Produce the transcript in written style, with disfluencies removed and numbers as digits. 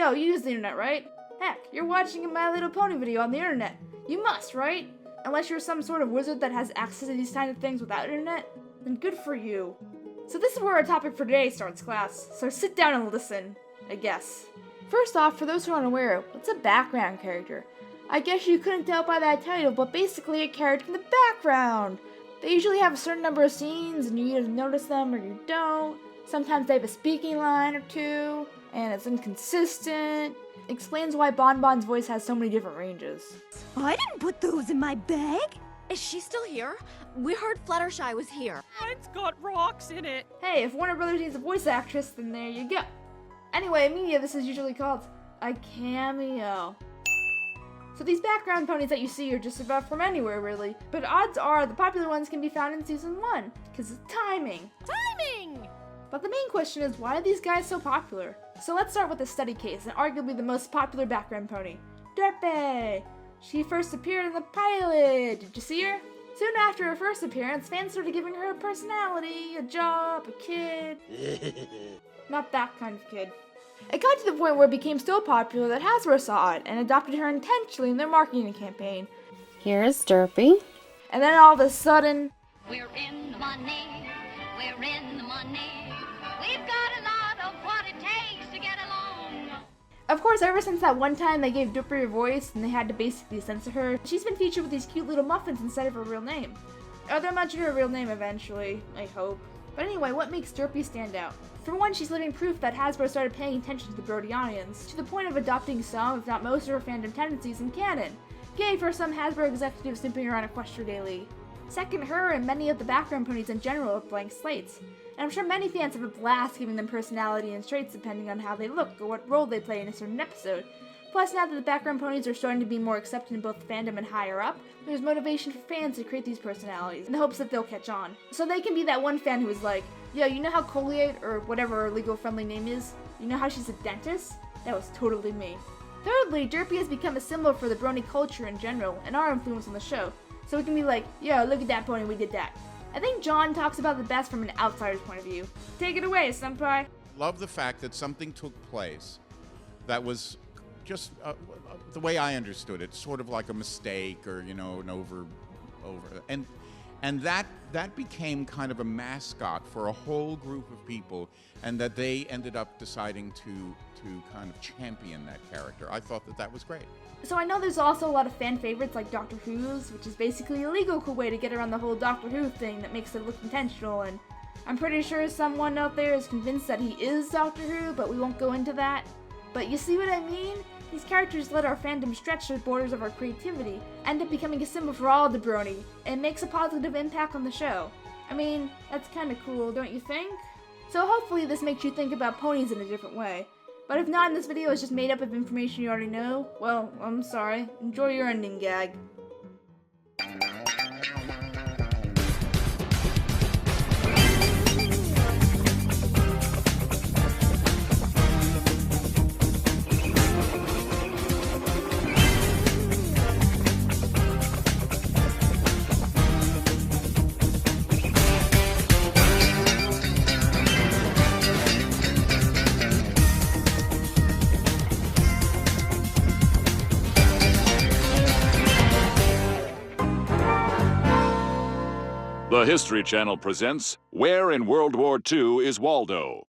Yo, you use the internet, right? Heck, you're watching a My Little Pony video on the internet. You must, right? Unless you're some sort of wizard that has access to these kind of things without internet, then good for you. So this is where our topic for today starts, class. So sit down and listen, I guess. First off, for those who aren't aware, what's a background character? I guess you couldn't tell by that title, but basically a character in the background. They usually have a certain number of scenes, and you either notice them or you don't. Sometimes they have a speaking line or two, and it's inconsistent. Explains why Bonbon's voice has so many different ranges. I didn't put those in my bag. Is she still here? We heard Fluttershy was here. Mine's got rocks in it. Hey, if Warner Brothers needs a voice actress, then there you go. Anyway, in media, this is usually called a cameo. So these background ponies that you see are just about from anywhere, really. But odds are the popular ones can be found in Season 1, because of timing. Timing! But the main question is, why are these guys so popular? So let's start with a study case, and arguably the most popular background pony, Derpy. She first appeared in the pilot. Did you see her? Soon after her first appearance, fans started giving her a personality, a job, a kid. Not that kind of kid. It got to the point where it became so popular that Hasbro saw it and adopted her intentionally in their marketing campaign. Here's Derpy. And then all of a sudden, we're in the money, we're in the money. We've got a lot of what it takes to get along. Of course, ever since that one time they gave Derpy a voice and they had to basically censor her, she's been featured with these cute little muffins instead of her real name. Or they'll mention her real name eventually, I hope. But anyway, what makes Derpy stand out? For one, she's living proof that Hasbro started paying attention to the Brodianians, to the point of adopting some, if not most, of her fandom tendencies in canon. Yay for some Hasbro executives snooping around Equestria Daily. Second, her and many of the background ponies in general are blank slates. And I'm sure many fans have a blast giving them personality and traits depending on how they look or what role they play in a certain episode. Plus, now that the background ponies are starting to be more accepted in both fandom and higher up, there's motivation for fans to create these personalities in the hopes that they'll catch on. So they can be that one fan who is like, yo, you know how Colliate, or whatever her legal friendly name is, you know how she's a dentist? That was totally me. Thirdly, Derpy has become a symbol for the brony culture in general, and our influence on the show. So we can be like, yo, look at that pony, we did that. I think John talks about the best from an outsider's point of view. Take it away, senpai. Love the fact that something took place that was just the way I understood it, sort of like a mistake or, you know, an over, and that became kind of a mascot for a whole group of people, and that they ended up deciding to kind of champion that character. I thought that was great. So I know there's also a lot of fan favorites like Doctor Who's, which is basically a legal cool way to get around the whole Doctor Who thing that makes it look intentional, and I'm pretty sure someone out there is convinced that he is Doctor Who, but we won't go into that. But you see what I mean? These characters let our fandom stretch the borders of our creativity, end up becoming a symbol for all the brony, and makes a positive impact on the show. I mean, that's kinda cool, don't you think? So hopefully this makes you think about ponies in a different way. But if not, and this video is just made up of information you already know, well, I'm sorry. Enjoy your ending gag. The History Channel presents Where in World War II is Waldo?